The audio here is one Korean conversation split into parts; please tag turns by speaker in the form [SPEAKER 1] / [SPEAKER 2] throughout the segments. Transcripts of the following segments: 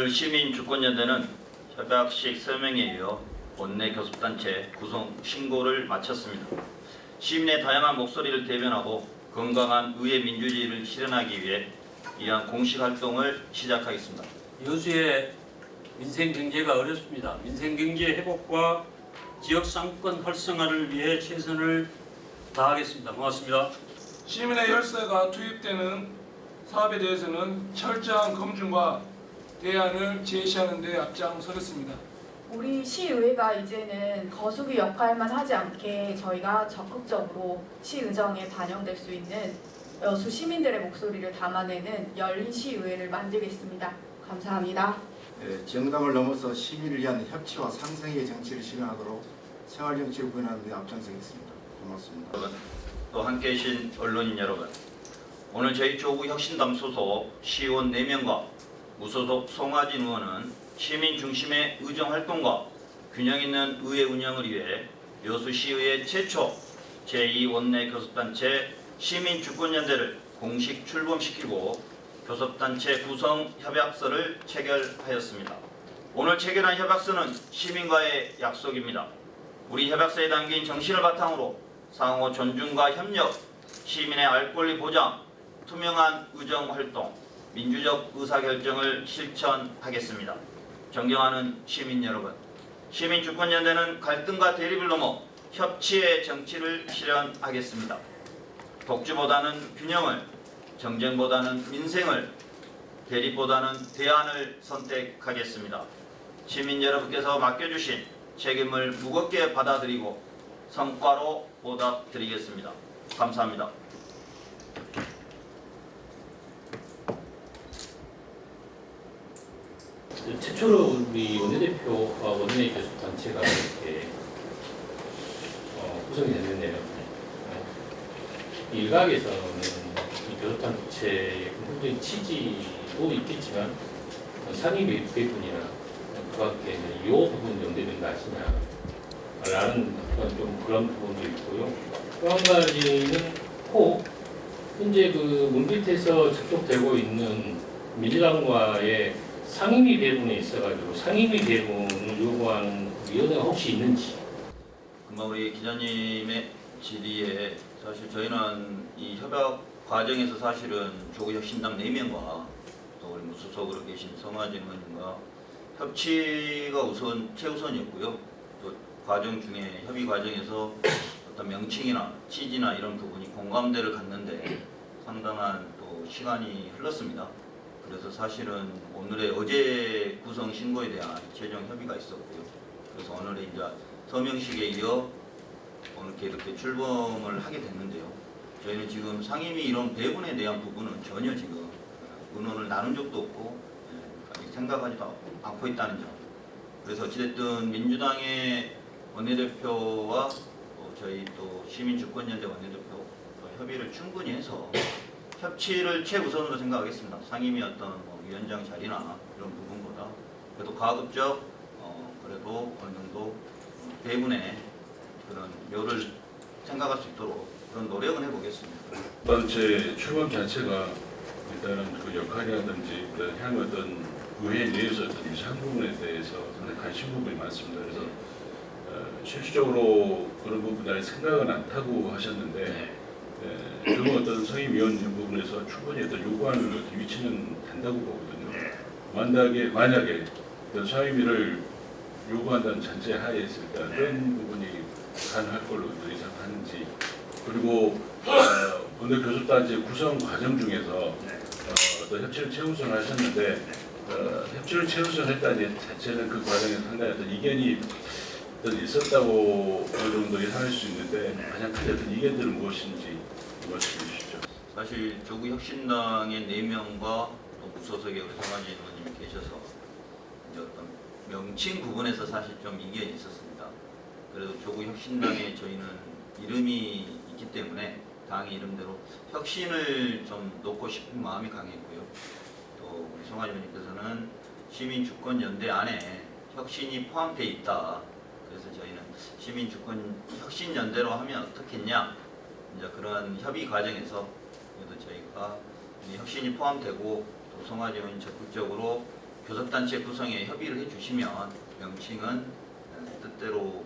[SPEAKER 1] 오늘 시민주권연대는 협약식 서명에 이어 원내 교섭단체 구성 신고를 마쳤습니다. 시민의 다양한 목소리를 대변하고 건강한 의회 민주주의를 실현하기 위해 이러한 공식 활동을 시작하겠습니다.
[SPEAKER 2] 여수의 민생 경제가 어렵습니다. 민생 경제 회복과 지역 상권 활성화를 위해 최선을 다하겠습니다. 고맙습니다.
[SPEAKER 3] 시민의 열세가 투입되는 사업에 대해서는 철저한 검증과 대안을 제시하는 데 앞장서겠습니다.
[SPEAKER 4] 우리 시의회가 이제는 거수기 역할만 하지 않게 저희가 적극적으로 시의정에 반영될 수 있는 여수 시민들의 목소리를 담아내는 열린 시의회를 만들겠습니다. 감사합니다.
[SPEAKER 5] 정당을 넘어서 시민을 위한 협치와 상생의 정치를 실현하도록 생활정치를 구현하는 데 앞장서겠습니다. 고맙습니다.
[SPEAKER 1] 여러분, 또 함께 계신 언론인 여러분, 오늘 저희 조국혁신당 소속 시의원 4명과 무소속 송하진 의원은 시민 중심의 의정활동과 균형 있는 의회 운영을 위해 여수시의회 최초 제2원내 교섭단체 시민주권연대를 공식 출범시키고 교섭단체 구성 협약서를 체결하였습니다. 오늘 체결한 협약서는 시민과의 약속입니다. 우리 협약서에 담긴 정신을 바탕으로 상호 존중과 협력, 시민의 알 권리 보장, 투명한 의정활동, 민주적 의사결정을 실천하겠습니다. 존경하는 시민 여러분, 시민주권연대는 갈등과 대립을 넘어 협치의 정치를 실현하겠습니다. 독주보다는 균형을, 정쟁보다는 민생을, 대립보다는 대안을 선택하겠습니다. 시민 여러분께서 맡겨주신 책임을 무겁게 받아들이고 성과로 보답드리겠습니다. 감사합니다.
[SPEAKER 6] 최초로 우리 원내대표와 원내 교섭단체가 이렇게 구성이 됐는데요. 일각에서는 이 교섭단체의 근본적인 취지도 있겠지만 상위 배분이나 그 밖에 이 부분 연대된 거 아시냐라는 좀 그런 부분도 있고요. 또 한 가지는 현재 그 물밑에서 접촉되고 있는 민주당과의 상임위 배분에 있어가지고 상임위 배분을 요구하는 위원회가 혹시 있는지.
[SPEAKER 1] 금방 우리 기자님의 질의에 사실 저희는 이 협약 과정에서 사실은 조국혁신당 4명과 또 우리 무소속으로 계신 성하진 의원님과 협치가 최우선이었고요. 또 과정 중에 협의 과정에서 어떤 명칭이나 취지나 이런 부분이 공감대를 갖는데 상당한 또 시간이 흘렀습니다. 그래서 사실은 어제 구성 신고에 대한 최종 협의가 있었고요. 그래서 오늘의 이제 서명식에 이어 오늘 이렇게 출범을 하게 됐는데요. 저희는 지금 상임위 이런 배분에 대한 부분은 전혀 지금 의논을 나눈 적도 없고 아직 생각하지도 않고 있다는 점. 그래서 어찌됐든 민주당의 원내대표와 저희 또 시민주권연대 원내대표 협의를 충분히 해서 협치를 최우선으로 생각하겠습니다. 상임위 어떤 위원장 자리나 이런 부분보다 그래도 가급적 그래도 어느 정도 배분의 그런 묘를 생각할 수 있도록 그런 노력은 해보겠습니다.
[SPEAKER 7] 단체 출범 자체가 일단은 그 역할이라든지 향후 어떤 의회 내에서 어떤 유사한 부분에 대해서 상당히 관심 부분이 많습니다. 그래서 실질적으로 그런 부분에 생각은 않다고 하셨는데. 결국 어떤 상임위원 부분에서 충분히 어떤 요구하는 위치는 된다고 보거든요. 만약에 상임위를 요구한다는 전제 하에 있을 때 어떤 부분이 가능할 걸로 예상하는지, 그리고 오늘 교섭단체 구성 과정 중에서 어떤 협치를 최우선하셨는데 협치를 최우선했다는 자체는 그 과정에 상당히 어떤 이견이 있었다고 어느 정도 예상할 수 있는데 가장 큰 어떤 이견들은 무엇인지 말씀해 주시죠.
[SPEAKER 1] 사실 조국혁신당의 4명과 또 무소속의 우리 성하진 의원님이 계셔서 이제 어떤 명칭 부분에서 사실 좀 이견이 있었습니다. 그래도 조국혁신당에 저희는 이름이 있기 때문에 당의 이름대로 혁신을 좀 놓고 싶은 마음이 강했고요. 또 우리 성하진 의원님께서는 시민주권연대 안에 혁신이 포함되어 있다. 그래서 저희는 시민주권혁신연대로 하면 어떻겠냐, 이제 그런 협의 과정에서 그래도 저희가 혁신이 포함되고 또 송하진 의원이 적극적으로 교섭단체 구성에 협의를 해주시면 명칭은 뜻대로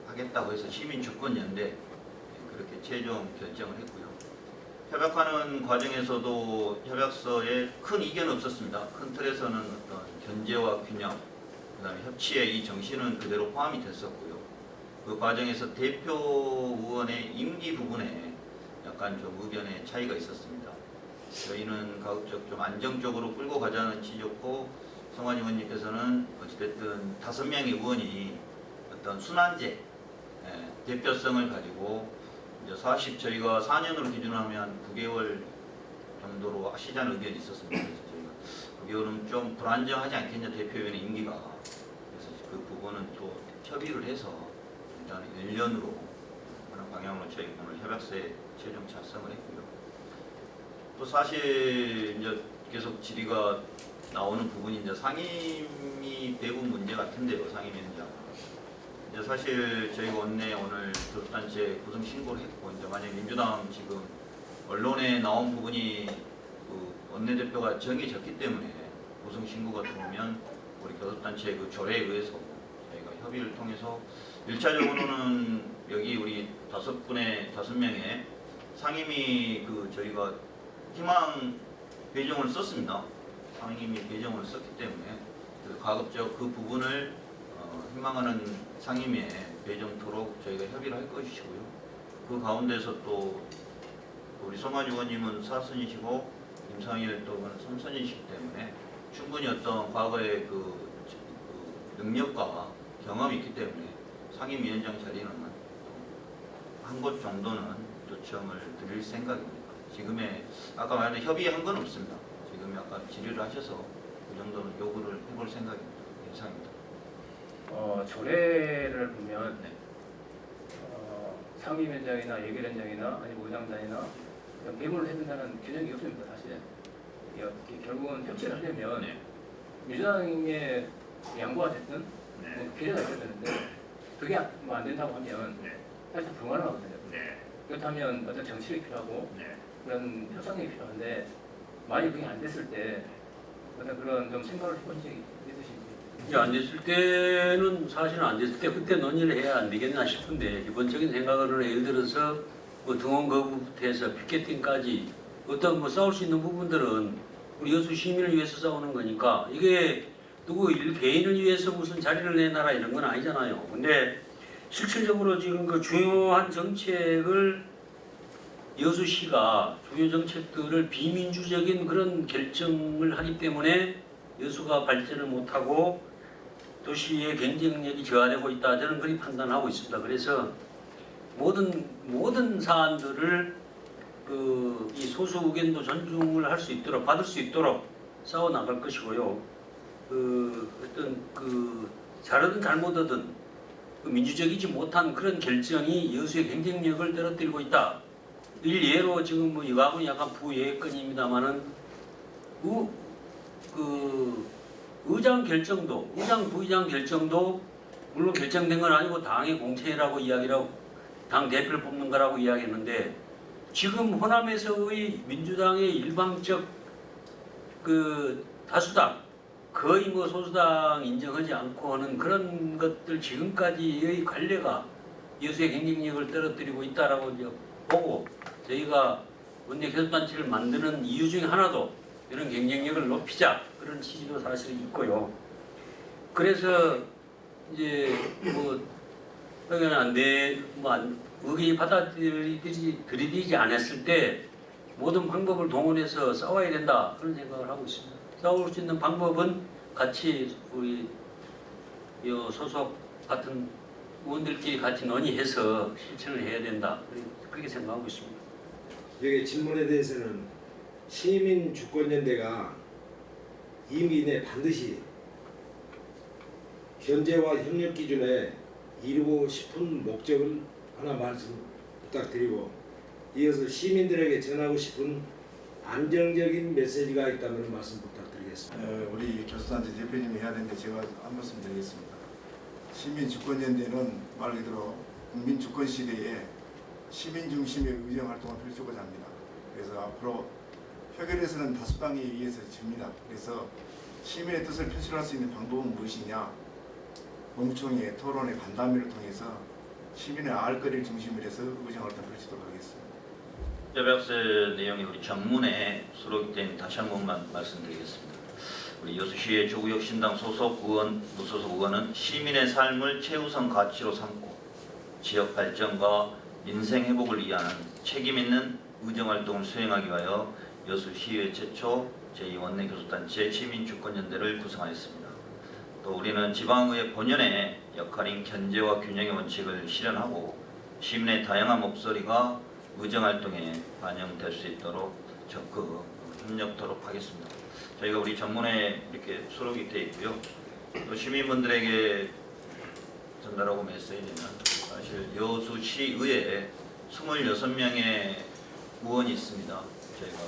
[SPEAKER 1] 하겠다고 해서 시민주권연대 그렇게 최종 결정을 했고요. 협약하는 과정에서도 협약서에 큰 이견은 없었습니다. 큰 틀에서는 어떤 견제와 균형, 그다음에 협치의 이 정신은 그대로 포함이 됐었고요. 그 과정에서 대표 의원의 임기 부분에 약간 좀 의견의 차이가 있었습니다. 저희는 가급적 좀 안정적으로 끌고 가자는 취지였고, 성환 의원님께서는 어찌됐든 5명의 의원이 어떤 순환제, 대표성을 가지고 이제 저희가 4년으로 기준하면 9개월 정도로 하시자는 의견이 있었습니다. 그래서 저희가 9개월은 좀 불안정하지 않겠냐, 대표위원의 임기가. 그래서 그 부분은 또 협의를 해서 일단 1년으로 하는 방향으로 저희 오늘 협약서에 최종 작성을 했고요. 또 사실 이제 계속 질의가 나오는 부분이 이제 상임위 배분 문제 같은데요, 상임위원장. 이제 사실 저희가 원내 오늘 교섭단체 구성 신고를 했고, 이제 만약 민주당 지금 언론에 나온 부분이 그 원내대표가 정해졌기 때문에 구성 신고가 들어오면 우리 교섭단체 그 조례에 의해서 저희가 협의를 통해서 1차적으로는 여기 우리 5명의 상임위 그 저희가 희망 배정을 썼습니다. 상임위 배정을 썼기 때문에 가급적 그 부분을 희망하는 상임위에 배정토록 저희가 협의를 할 것이고요. 그 가운데서 또 우리 송환 의원님은 4선이시고 임상일 또는 3선이시기 때문에 충분히 어떤 과거의 그 능력과 경험이 있기 때문에 상임위원장 자리는 한 곳 정도는 요청을 드릴 생각입니다. 지금의 아까 말한 협의한 건 없습니다. 지금 아까 질의를 하셔서 그 정도는 요구를 해볼 생각입니다. 이상입니다.
[SPEAKER 8] 조례를 보면 상임위원장이나 예결위원장이나 아니면 의장단이나 배분을 해준다는 규정이 없습니다. 사실 결국은 협치를 하려면 민주당의 양보가 됐든 규정이 있어야 되는데 그게 안 된다고 하면 사실 불가능하거든요. 그렇다면 어떤 정치력이 필요하고 그런 협상력이 필요한데 만약 그게 안 됐을 때 어떤 그런 좀 생각을 해본 적이 있으신지?
[SPEAKER 2] 안 됐을 때는 사실은 안 됐을 때 그때 논의를 해야 안 되겠나 싶은데, 기본적인 생각으로는 예를 들어서 뭐 등원 거부부터 해서 피켓팅까지 어떤 뭐 싸울 수 있는 부분들은 우리 여수 시민을 위해서 싸우는 거니까, 이게 누구 개인을 위해서 무슨 자리를 내놔라 이런 건 아니잖아요. 근데 실질적으로 지금 그 중요한 정책을 여수시가 중요 정책들을 비민주적인 그런 결정을 하기 때문에 여수가 발전을 못하고 도시의 경쟁력이 저하되고 있다, 저는 그렇게 판단하고 있습니다. 그래서 모든 사안들을 이 소수 의견도 존중을 할 수 있도록, 받을 수 있도록 싸워 나갈 것이고요. 어떤 잘하든 잘못하든 민주적이지 못한 그런 결정이 여수의 경쟁력을 떨어뜨리고 있다. 일예로 지금 뭐 이거하고는 약간 부예건입니다만은 의장 결정도, 의장 부의장 결정도 물론 결정된 건 아니고 당의 공천이라고 이야기라고, 당 대표를 뽑는 거라고 이야기했는데, 지금 호남에서의 민주당의 일방적 다수당, 거의 뭐 소수당 인정하지 않고 하는 그런 것들 지금까지의 관례가 여수의 경쟁력을 떨어뜨리고 있다라고 이제 보고, 저희가 원내 교섭단체를 만드는 이유 중에 하나도 이런 경쟁력을 높이자, 그런 취지도 사실 있고요. 그래서 이제 뭐 의견 의견이 들이대지 않았을 때 모든 방법을 동원해서 싸워야 된다, 그런 생각을 하고 있습니다. 싸울 수 있는 방법은 같이 우리 소속 같은 의원들끼리 같이 논의해서 실천을 해야 된다, 그렇게 생각하고 있습니다.
[SPEAKER 9] 여기 질문에 대해서는 시민주권연대가 임기 내 반드시 견제와 협력 기준에 이루고 싶은 목적을 하나 말씀 부탁드리고, 이어서 시민들에게 전하고 싶은 안정적인 메시지가 있다면 말씀 부탁드리겠습니다.
[SPEAKER 5] 우리 교섭단체 대표님이 해야 되는데 제가 한 말씀 드리겠습니다. 시민주권연대는 말 그대로 국민주권 시대에 시민 중심의 의정 활동을 펼치고자 합니다. 그래서 앞으로 표결에서는 다수당에 의해서 집니다. 그래서 시민의 뜻을 표출할 수 있는 방법은 무엇이냐? 본부총회의 토론의 간담회를 통해서 시민의 알 거리를 중심으로 해서 의정을 펼치도록 하겠습니다.
[SPEAKER 1] 협약서 내용이 우리 정문에 수록된 다시 한 번만 말씀드리겠습니다. 우리 여수시의 조구역 신당 소속 의원, 무소속 의원은 시민의 삶을 최우선 가치로 삼고 지역 발전과 민생 회복을 위한 책임 있는 의정활동을 수행하기 위하여 여수시의회 최초 제2원내교섭단체 시민주권연대를 구성하였습니다. 또 우리는 지방의회 본연의 역할인 견제와 균형의 원칙을 실현하고 시민의 다양한 목소리가 의정활동에 반영될 수 있도록 적극 협력토록 하겠습니다. 저희가 우리 정문에 이렇게 수록이 되어 있고요. 또 시민분들에게 전달하고 메시지는 사실 여수시의회에 26명의 의원이 있습니다. 저희가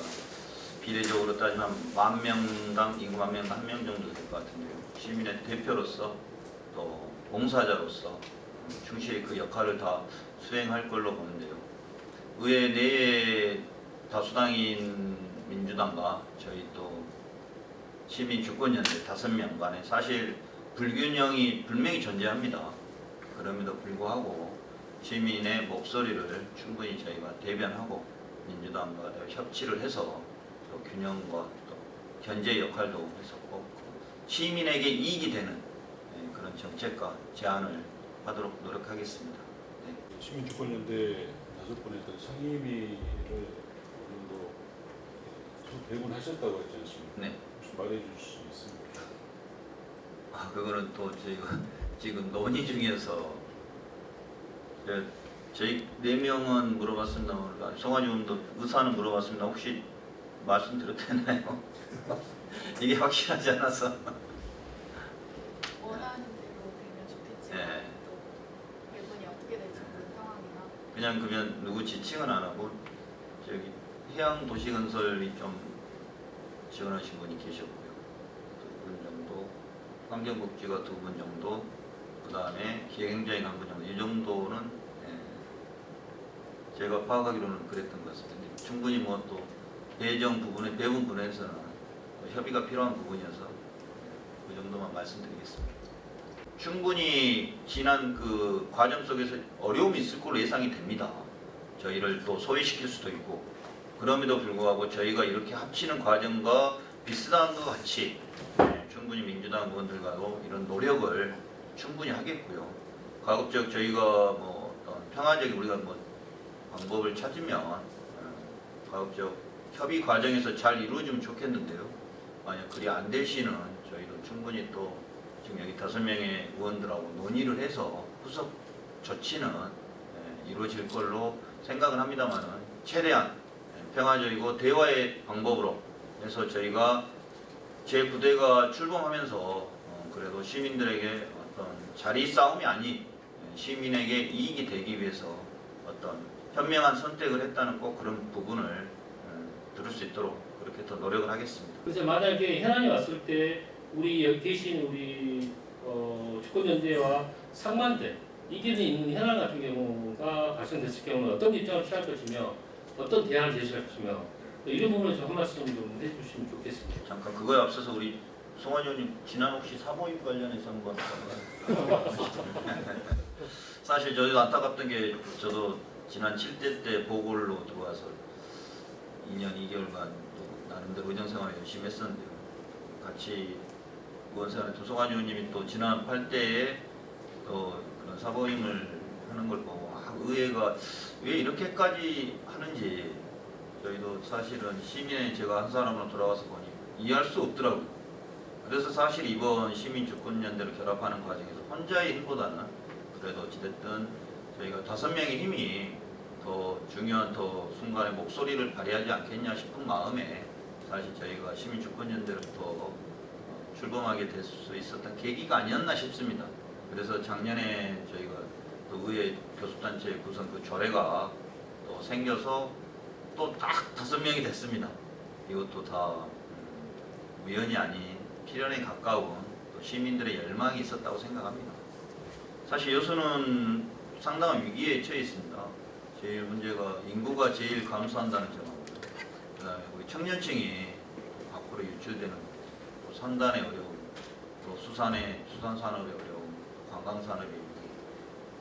[SPEAKER 1] 비례적으로 따지면 10,000명당 인구 10,000명 1명 정도 될 것 같은데요. 시민의 대표로서 또 봉사자로서 충실히 그 역할을 다 수행할 걸로 보는데요. 의회 내에 다수당인 민주당과 저희 또 시민주권연대 5명 간에 사실 불균형이 분명히 존재합니다. 그럼에도 불구하고 시민의 목소리를 충분히 저희가 대변하고 민주당과 협치를 해서 또 균형과 또 견제 역할도 해서 꼭 시민에게 이익이 되는 그런 정책과 제안을 하도록 노력하겠습니다. 네.
[SPEAKER 7] 시민주권연대 5분의 어떤 상임위를 오늘도 계속 배분하셨다고 했지 않습니까?
[SPEAKER 1] 네.
[SPEAKER 7] 혹시 말해 주실 수 있습니까?
[SPEAKER 1] 그거는 또 저희가 지금 논의 중에서 저희 4명은 물어봤습니다. 송환이 의원도 의사는 물어봤습니다. 혹시 말씀드려도 되나요? 이게 확실하지 않아서.
[SPEAKER 4] 원하는 대로 되면 좋겠지만
[SPEAKER 1] 네.
[SPEAKER 4] 또 배분이 어떻게 될지 모르는 상황이나
[SPEAKER 1] 그냥 그러면 누구 지칭은 안 하고 저기 해양도시건설이 좀 지원하신 분이 계셨고요. 2분 정도, 환경복지가 2분 정도, 그 다음에 기획행정이 1분 정도. 이 정도는 제가 파악하기로는 그랬던 것 같습니다. 충분히 뭐 또 배정 부분에 배분 부분에서는 협의가 필요한 부분이어서 그 정도만 말씀드리겠습니다. 충분히 지난 그 과정 속에서 어려움이 있을 걸로 예상이 됩니다. 저희를 또 소외시킬 수도 있고 그럼에도 불구하고 저희가 이렇게 합치는 과정과 비슷한 것 같이 충분히 민주당 의원들과도 이런 노력을 충분히 하겠고요. 가급적 저희가 뭐 어떤 평화적인 우리가 뭐 방법을 찾으면 가급적 협의 과정에서 잘 이루어지면 좋겠는데요. 만약 그리 안 될 시는 저희도 충분히 또 지금 여기 5명의 의원들하고 논의를 해서 후속 조치는 이루어질 걸로 생각은 합니다만은 최대한 평화적이고 대화의 방법으로 해서 저희가 제 부대가 출범하면서 그래도 시민들에게 어떤 자리 싸움이 아닌 시민에게 이익이 되기 위해서 어떤 현명한 선택을 했다는 꼭 그런 부분을 들을 수 있도록 그렇게 더 노력을 하겠습니다.
[SPEAKER 6] 그래서 만약에 현안이 왔을 때 우리 여기 계신 우리 주권연대와 상반대 이견이 있는 현안 같은 경우가 발생됐을 경우는 어떤 입장을 취할 것이며 어떤 대안을 제시할 것이며 이런 부분을 좀 한 말씀 좀 해주시면 좋겠습니다.
[SPEAKER 1] 잠깐 그거에 앞서서 우리 송환 의원님 지난 혹시 사모임 관련해서 한번 사실 저희도 안타깝던 게 저도 지난 7대 때 보궐로 들어와서 2년 2개월간 또 나름대로 의정생활을 열심히 했었는데요. 같이 의원생활에 송환 의원님이 또 지난 8대에 또 그런 사모임을 하는 걸 보고 의회가 왜 이렇게까지 하는지 저희도 사실은 시민의 제가 한 사람으로 돌아와서 보니 이해할 수 없더라고요. 그래서 사실 이번 시민주권연대를 결합하는 과정에서 혼자의 힘보다는 그래도 어찌됐든 저희가 5명의 힘이 더 중요한 더 순간에 목소리를 발휘하지 않겠냐 싶은 마음에 사실 저희가 시민주권연대를 더 출범하게 될 수 있었던 계기가 아니었나 싶습니다. 그래서 작년에 저희가 또 의회 교섭단체 구성 그 조례가 또 생겨서 또 딱 5명이 됐습니다. 이것도 다 우연이 아닌 필연에 가까운 또 시민들의 열망이 있었다고 생각합니다. 사실 여수는 상당한 위기에 처해 있습니다. 제일 문제가 인구가 제일 감소한다는 점하고 그 다음에 우리 청년층이 밖으로 유출되는 산단의 어려움, 또 수산 산업의 어려움, 관광 산업의 위기,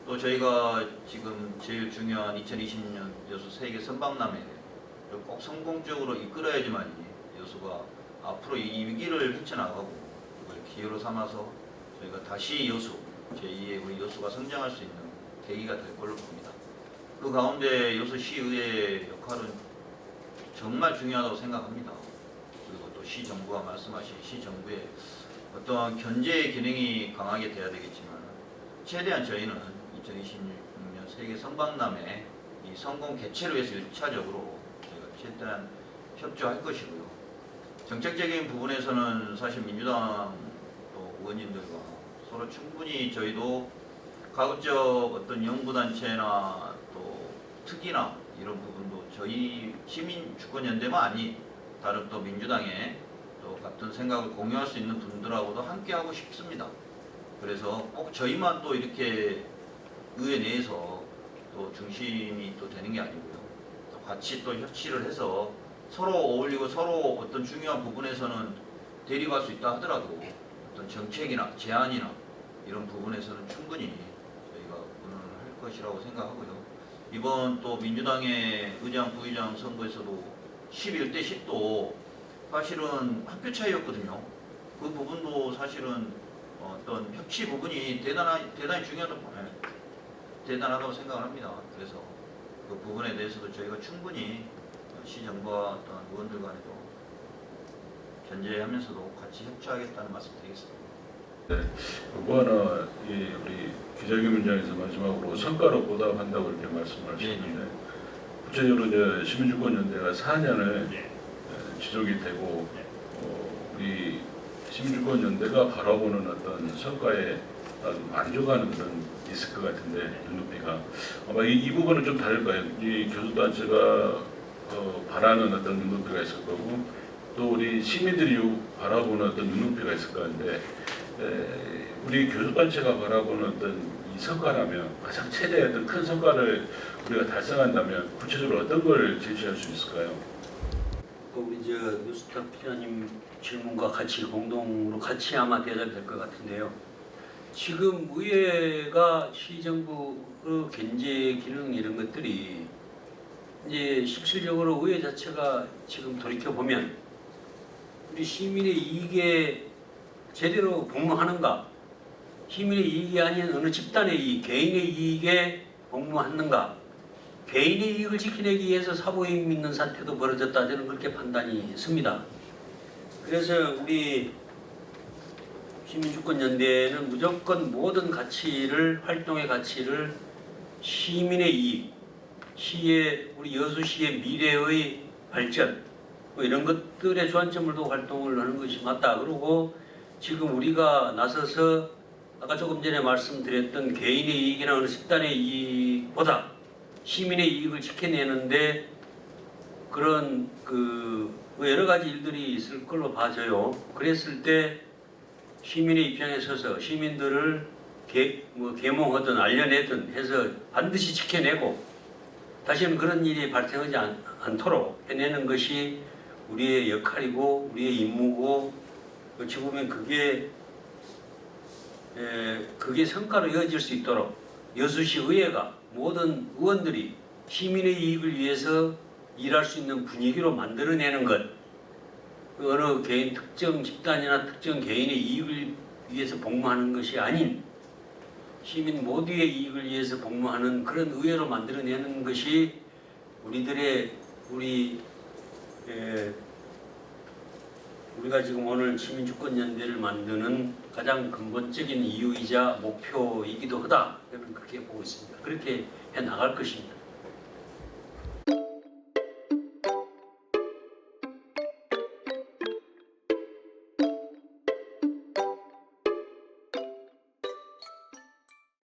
[SPEAKER 1] 또 저희가 지금 제일 중요한 2020년 여수 세계 선박람회 꼭 성공적으로 이끌어야지만이 여수가 앞으로 이 위기를 헤쳐나가고 이걸 기회로 삼아서 저희가 다시 여수, 제2의 우리 여수가 성장할 수 있는 계기가 될 걸로 봅니다. 그 가운데 여수시의회의 역할은 정말 중요하다고 생각합니다. 그리고 또 시정부가 말씀하신 시정부의 어떤 견제의 기능이 강하게 돼야 되겠지만 최대한 저희는 2026년 세계 선박람회 이 성공 개최를 위해서 1차적으로 저희가 최대한 협조할 것이고요. 정책적인 부분에서는 사실 민주당 또 의원님들과 서로 충분히 저희도 가급적 어떤 연구단체나 또 특이나 이런 부분도 저희 시민주권연대만 아닌 다른 또 민주당의 또 같은 생각을 공유할 수 있는 분들하고도 함께 하고 싶습니다. 그래서 꼭 저희만 또 이렇게 의회 내에서 또 중심이 또 되는 게 아니고요. 또 같이 또 협치를 해서 서로 어울리고 서로 어떤 중요한 부분에서는 대립할 수 있다 하더라도 어떤 정책이나 제안이나 이런 부분에서는 충분히 저희가 의논을 할 것이라고 생각하고요. 이번 또 민주당의 의장, 부의장 선거에서도 11대 10도 사실은 한 표 차이였거든요. 그 부분도 사실은 어떤 협치 부분이 대단히 대단하다고 생각을 합니다. 그래서 그 부분에 대해서도 저희가 충분히 시정부와 어떤 의원들 간에도 견제하면서도 같이 협조하겠다는 말씀 드리겠습니다.
[SPEAKER 7] 그거 하나 우리 기자회견장에서 마지막으로 성과로 보답한다고 이렇게 말씀하셨는데 구체적으로 이제 시민주권연대가 4년을 지속이 되고 우리 시민주권연대가 바라보는 어떤 성과에 만족하는 그런 있을 것 같은데 눈높이가 아마 이 부분은 좀 다를 거예요. 이 교수단체가 바라는 어떤 눈높이가 있을 거고 또 우리 시민들이 바라보는 어떤 눈높이가 있을 건데 우리 교수단체가 바라보는 어떤 이 성과라면 가장 최대의 어떤 큰 성과를 우리가 달성한다면 구체적으로 어떤 걸 제시할 수 있을까요?
[SPEAKER 2] 우리 뉴스탑 기자님 질문과 같이 공동으로 같이 아마 대답될 것 같은데요. 지금 의회가 시정부의 견제 기능 이런 것들이 이제 실질적으로 의회 자체가 지금 돌이켜 보면 우리 시민의 이익에 제대로 복무하는가, 시민의 이익이 아닌 어느 집단의 이익, 개인의 이익에 복무하는가, 개인의 이익을 지켜내기 위해서 사보임 있는 사태도 벌어졌다. 저는 그렇게 판단이 씁니다. 그래서 우리 시민주권연대는 무조건 모든 가치를, 활동의 가치를 시민의 이익, 시의 우리 여수시의 미래의 발전 뭐 이런 것들에 주안점을 두고 활동을 하는 것이 맞다. 그리고 지금 우리가 나서서 아까 조금 전에 말씀드렸던 개인의 이익이나 어느 집단의 이익보다 시민의 이익을 지켜내는데 그런 여러 가지 일들이 있을 걸로 봐져요. 그랬을 때 시민의 입장에 서서 시민들을 계몽하든 알려내든 해서 반드시 지켜내고 다시는 그런 일이 발생하지 않도록 해내는 것이 우리의 역할이고 우리의 임무고 어찌 보면 그게 성과로 이어질 수 있도록 여수시 의회가 모든 의원들이 시민의 이익을 위해서 일할 수 있는 분위기로 만들어내는 것, 어느 개인 특정 집단이나 특정 개인의 이익을 위해서 복무하는 것이 아닌 시민 모두의 이익을 위해서 복무하는 그런 의회로 만들어내는 것이 우리가 지금 오늘 시민주권연대를 만드는 가장 근본적인 이유이자 목표이기도 하다. 저는 그렇게 보고 있습니다. 그렇게 해 나갈 것입니다.